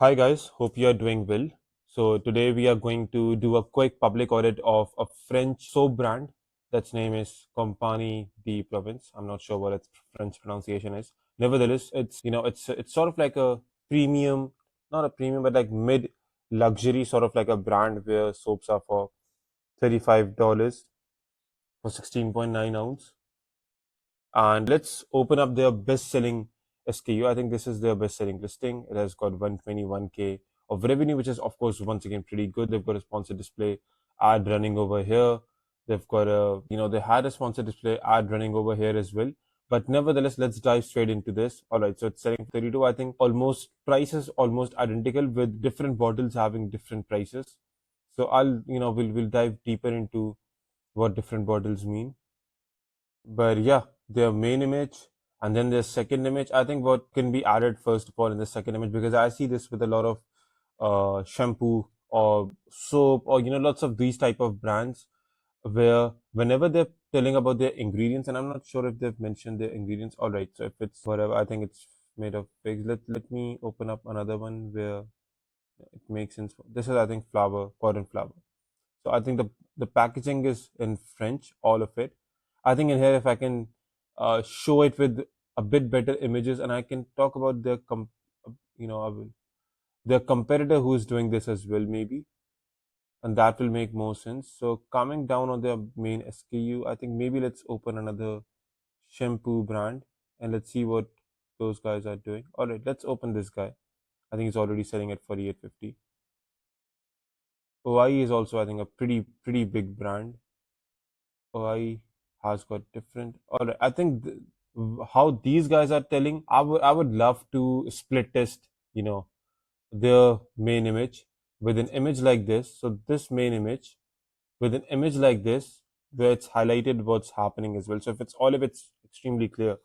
Hi guys, hope you are doing well. So today we are going to do a quick public audit of a French soap brand that's name is Compagnie de Provence. I'm not sure what its French pronunciation is. Nevertheless, it's sort of like a premium, not a premium, but like mid luxury sort of like a brand where soaps are for $35 for 16.9 ounce. And let's open up their best selling SKU. I think this is their best selling listing. It has got 121K of revenue, which is, of course, once again pretty good. They've got a sponsored display ad running over here. They've got they had a sponsored display ad running over here as well. But nevertheless, let's dive straight into this. All right, so it's selling 32. I think almost prices almost identical with different bottles having different prices. So we'll dive deeper into what different bottles mean. But yeah, their main image and then their second image, I think what can be added first of all in the second image, because I see this with a lot of shampoo or soap or lots of these type of brands where whenever they're telling about their ingredients, and I'm not sure if they've mentioned their ingredients. All right, so if it's whatever, I think it's made of pigs. Let me open up another one where it makes sense. This is, I think, flour, cotton flour. So I think the packaging is in French, all of it. I think in here, if I can show it with a bit better images, and I can talk about I will, their competitor who is doing this as well, maybe, and that will make more sense. So coming down on their main SKU, I think maybe let's open another shampoo brand and let's see what those guys are doing. All right, let's open this guy. I think he's already selling at 48.50. OI is also, I think, a pretty big brand. OI has got different. All right, I think how these guys are telling, I would love to split test, their main image with an image like this. So this main image with an image like this, where it's highlighted what's happening as well. So if it's extremely clear,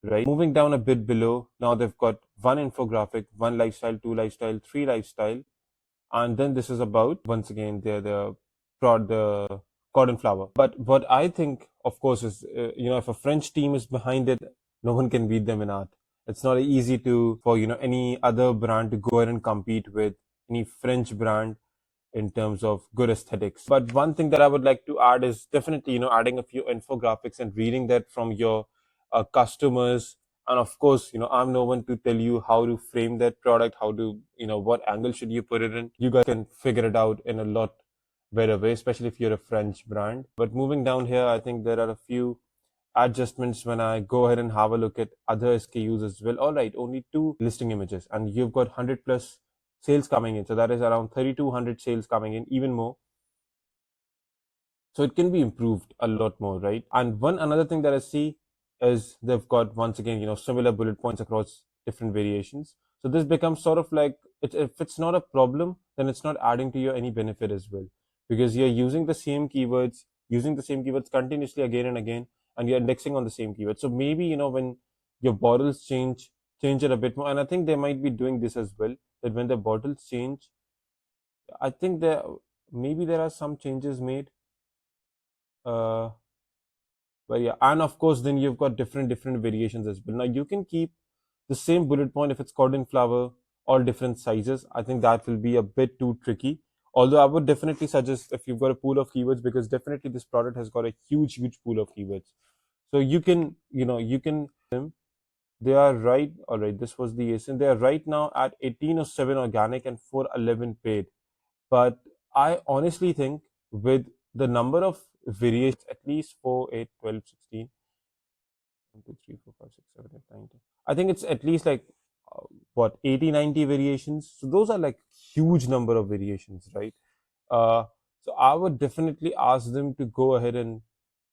right? Moving down a bit below, now they've got one infographic, one lifestyle, two lifestyle, three lifestyle, and then this is about once again the cotton flower. But what I think, of course, is if a French team is behind it, no one can beat them in art. It's not easy to for any other brand to go ahead and compete with any French brand in terms of good aesthetics. But one thing that I would like to add is definitely, adding a few infographics and reading that from your customers. And of course, I'm no one to tell you how to frame that product, how to, what angle should you put it in. You guys can figure it out in a lot better way, especially if you're a French brand. But moving down here, I think there are a few adjustments when I go ahead and have a look at other SKUs as well. All right, only two listing images, and you've got 100 plus sales coming in. So that is around 3,200 sales coming in, even more. So it can be improved a lot more, right? And one another thing that I see is they've got once again, similar bullet points across different variations. So this becomes sort of like if it's not a problem, then it's not adding to your any benefit as well, because you're using the same keywords continuously again and again, and you're indexing on the same keyword. So maybe when your bottles change it a bit more, and I think they might be doing this as well. That when the bottles change, I think there are some changes made. Uh, but yeah, and of course, then you've got different variations as well. Now you can keep the same bullet point if it's cotton flower, all different sizes. I think that will be a bit too tricky. Although I would definitely suggest if you've got a pool of keywords, because definitely this product has got a huge pool of keywords. So you can them. They are right. All right, this was the ASIN. They are right now at 1807 organic and 411 paid. But I honestly think with the number of variations, at least 4, 8, 12, 16, 1, 2, 3, 4, 5, 6, 7, 8, 9, 10. I think it's at least like what 80, 90 variations. So those are like huge number of variations, right? Uh, so I would definitely ask them to go ahead and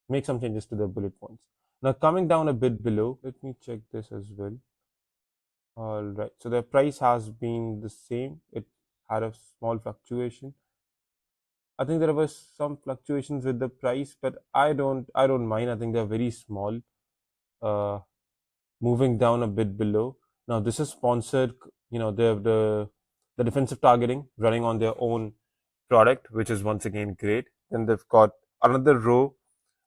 make some changes to their bullet points. Now coming down a bit below, let me check this as well. All right, so their price has been the same. It had a small fluctuation. I think there was some fluctuations with the price, but I don't mind. I think they're very small. Uh, Moving down a bit below. Now this is sponsored. They have the defensive targeting running on their own product, which is once again great. Then they've got another row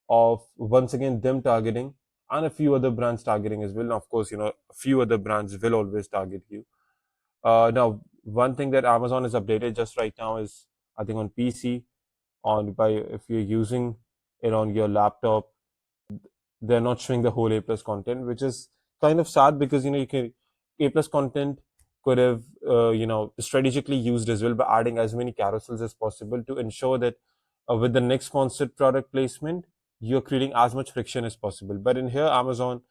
of once again them targeting and a few other brands targeting as well. Now, of course, a few other brands will always target you. Now, one thing that Amazon is updated just right now is, I think, on PC, on by if you're using it on your laptop, they're not showing the whole A plus content, which is kind of sad because you can A plus content could have strategically used as well by adding as many carousels as possible to ensure that with the next sponsored product placement, you're creating as much friction as possible. But in here, Amazon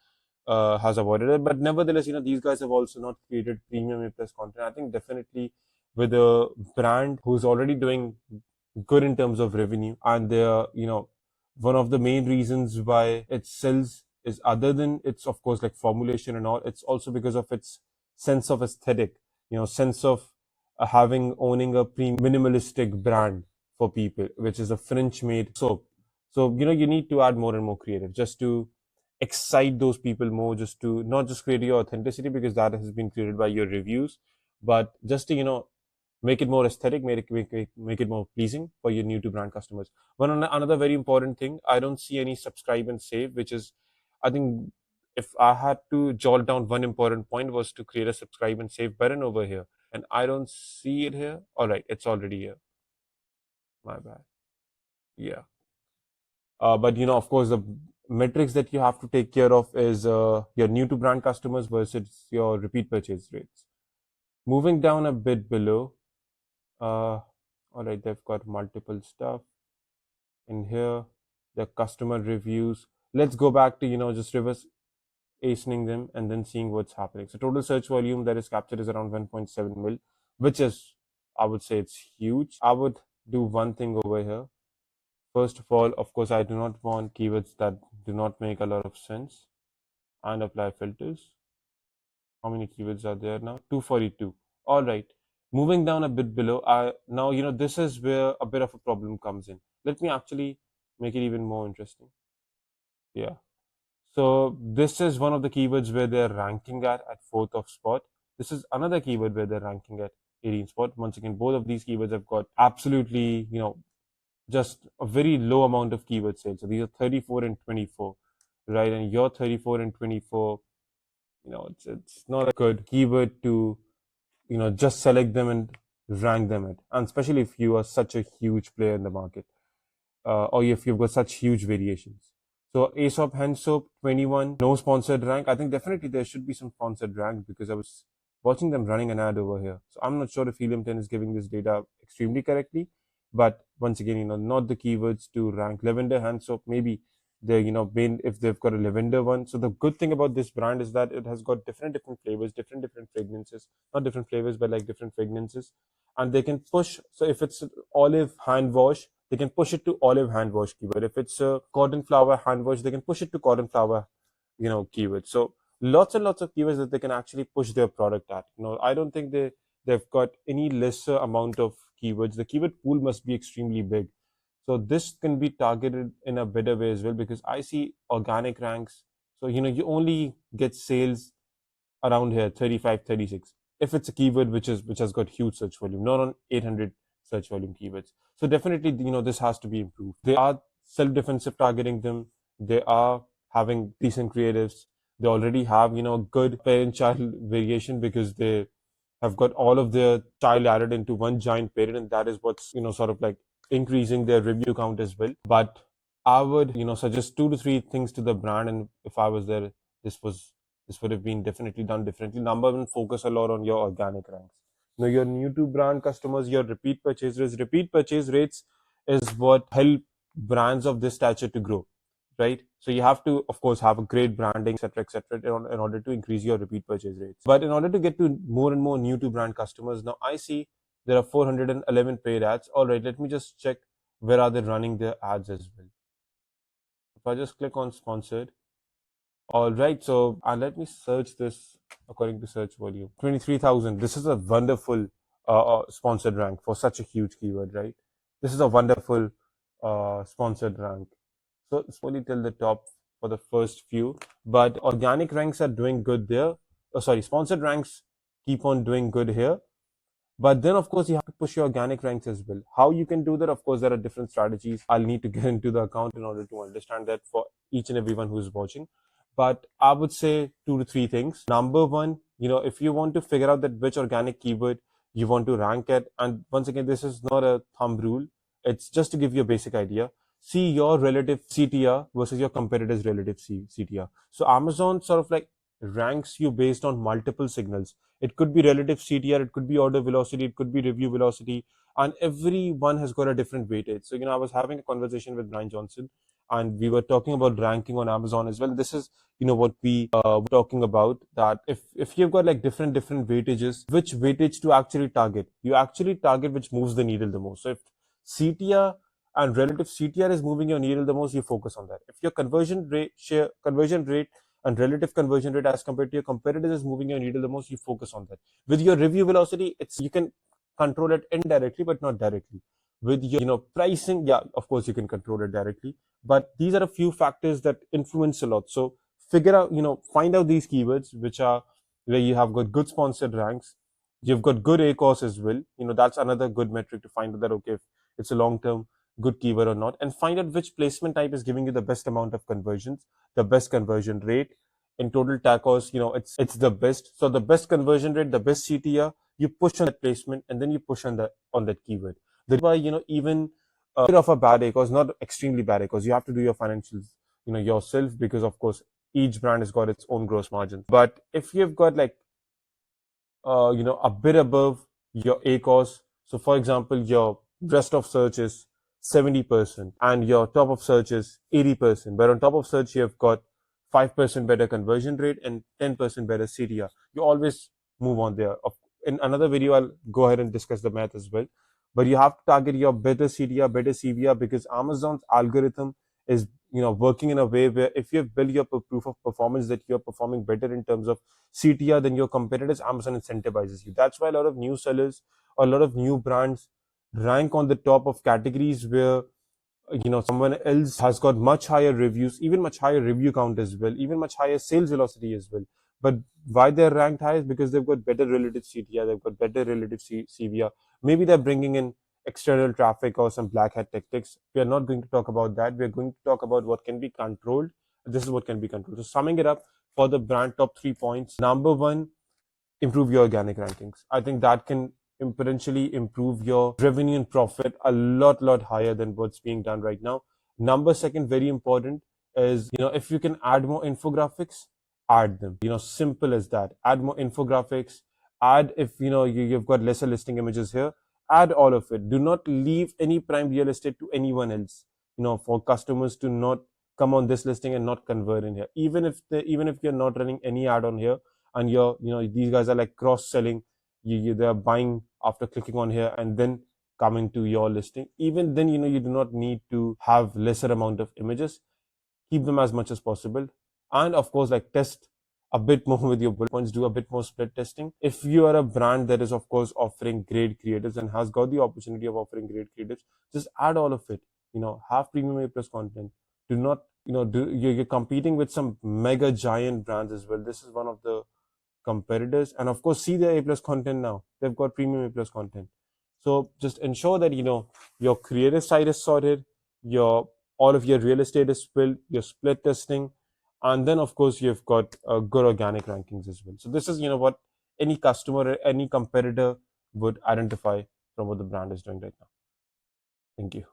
has avoided it. But nevertheless, these guys have also not created premium A plus content. I think definitely with a brand who's already doing good in terms of revenue, and they're one of the main reasons why it sells is, other than its, of course, like formulation and all, it's also because of its sense of aesthetic, sense of owning a minimalistic brand for people, which is a French made soap. So you need to add more and more creative just to excite those people more, just to not just create your authenticity, because that has been created by your reviews, but just to make it more aesthetic, make it more pleasing for your new to brand customers. Another very important thing, I don't see any subscribe and save, which is, I think, if I had to jot down one important point, was to create a subscribe and save button over here, and I don't see it here. All right, it's already here. My bad. Yeah. But of course, the metrics that you have to take care of is your new to brand customers versus your repeat purchase rates. Moving down a bit below, all right, they've got multiple stuff in here. The customer reviews. Let's go back to just reverse hastening them and then seeing what's happening. So total search volume that is captured is around 1.7 mil, which is, I would say, it's huge. I would do one thing over here. First of all, of course, I do not want keywords that do not make a lot of sense, and apply filters. How many keywords are there now? 242. All right. Moving down a bit below, now this is where a bit of a problem comes in. Let me actually make it even more interesting. Yeah. So this is one of the keywords where they're ranking at fourth of spot. This is another keyword where they're ranking at 18th spot. Once again, both of these keywords have got absolutely, just a very low amount of keyword sales. So these are 34 and 24, right? And your 34 and 24, it's not a good keyword to, just select them and rank them at. And especially if you are such a huge player in the market, or if you've got such huge variations. So Aesop hand soap 21, no sponsored rank. I think definitely there should be some sponsored rank, because I was watching them running an ad over here. So I'm not sure if Helium 10 is giving this data extremely correctly, but once again, not the keywords to rank. Lavender hand soap, maybe they're if they've got a lavender one. So the good thing about this brand is that it has got different flavors, different fragrances, not different flavors, but like different fragrances, and they can push. So if it's olive hand wash, they can push it to olive hand wash keyword. If it's a cotton flower hand wash, they can push it to cotton flower, keyword. So lots and lots of keywords that they can actually push their product at. I don't think they've got any lesser amount of keywords. The keyword pool must be extremely big. So this can be targeted in a better way as well, because I see organic ranks. So you only get sales around here 35, 36, if it's a keyword which has got huge search volume, not on 800 search volume keywords. So definitely this has to be improved. They are self-defensive targeting them, they are having decent creatives, they already have good parent-child variation, because they have got all of their child added into one giant parent, and that is what's sort of like increasing their review count as well. But I would suggest 2 to 3 things to the brand, and if I was there, this was this would have been definitely done differently. Number one, focus a lot on your organic ranks. Your new to brand customers, your repeat purchase rates. Repeat purchase rates is what help brands of this stature to grow, right? So you have to, of course, have a great branding, etc., in order to increase your repeat purchase rates. But in order to get to more and more new to brand customers, now I see there are 411 paid ads. All right, let me just check where are they running their ads as well. If I just click on sponsored, all right, so let me search this according to search volume. 23,000. This is a wonderful sponsored rank for such a huge keyword, right? This is a wonderful sponsored rank. So it's only till the top for the first few, but organic ranks are doing good there. Oh, sorry, sponsored ranks keep on doing good here. But then, of course, you have to push your organic ranks as well. How you can do that? Of course, there are different strategies. I'll need to get into the account in order to understand that for each and everyone who's watching. But I would say 2 to 3 things. Number one, if you want to figure out that which organic keyword you want to rank at, and once again, this is not a thumb rule, it's just to give you a basic idea. See your relative CTR versus your competitor's relative CTR. So Amazon sort of like ranks you based on multiple signals. It could be relative CTR, it could be order velocity, it could be review velocity, and every one has got a different weightage. So, I was having a conversation with Brian Johnson, and we were talking about ranking on Amazon as well. This is, what we were talking about, that if you've got like different weightages, which weightage to actually target? You actually target which moves the needle the most. So if CTR and relative CTR is moving your needle the most, you focus on that. If your conversion rate and relative conversion rate as compared to your competitors is moving your needle the most, you focus on that. With your review velocity, it's you can control it indirectly but not directly. With your pricing, yeah, of course you can control it directly, but these are a few factors that influence a lot. So figure out, find out these keywords which are where you have got good sponsored ranks, you've got good ACOS as well. That's another good metric to find out that, okay, if it's a long term good keyword or not, and find out which placement type is giving you the best amount of conversions, the best conversion rate in total tacos. It's the best. So the best conversion rate, the best CTR, you push on that placement, and then you push on that keyword. That's why, even a bit of a bad ACOS, not extremely bad ACOS, you have to do your financials yourself, because of course each brand has got its own gross margin. But if you've got like a bit above your ACOS. So, for example, your rest of search is 70% and your top of search is 80%. But on top of search, you've got 5% better conversion rate and 10% better CTR. You always move on there. In another video, I'll go ahead and discuss the math as well. But you have to target your better CTR, better CVR, because Amazon's algorithm is working in a way where if you've built your proof of performance that you're performing better in terms of CTR than your competitors, Amazon incentivizes you. That's why a lot of new sellers or a lot of new brands rank on the top of categories where someone else has got much higher reviews, even much higher review count as well, even much higher sales velocity as well. But why they're ranked high is because they've got better relative CTR, they've got better relative CVR. Maybe they're bringing in external traffic or some black hat tactics. We are not going to talk about that. We're going to talk about what can be controlled. This is what can be controlled. So summing it up for the brand, top 3 points. Number one, improve your organic rankings. I think that can potentially improve your revenue and profit a lot higher than what's being done right now. Number second, very important, is if you can add more infographics, add them. Simple as that. Add more infographics. Add, if you've got lesser listing images here, add all of it. Do not leave any prime real estate to anyone else. For customers to not come on this listing and not convert in here. Even if you're not running any ad on here, and these guys are like cross selling, they're buying after clicking on here and then coming to your listing, even then you do not need to have lesser amount of images. Keep them as much as possible, and of course, like, test a bit more with your bullet points, do a bit more split testing. If you are a brand that is of course offering great creatives and has got the opportunity of offering great creatives, just add all of it. Have premium A plus content. Do not, you're competing with some mega giant brands as well. This is one of the competitors, and of course see their A plus content. Now they've got premium A plus content. So just ensure that your creative side is sorted, your all of your real estate is built, your split testing, and then of course you've got good organic rankings as well. So this is what any customer, any competitor would identify from what the brand is doing right now. Thank you.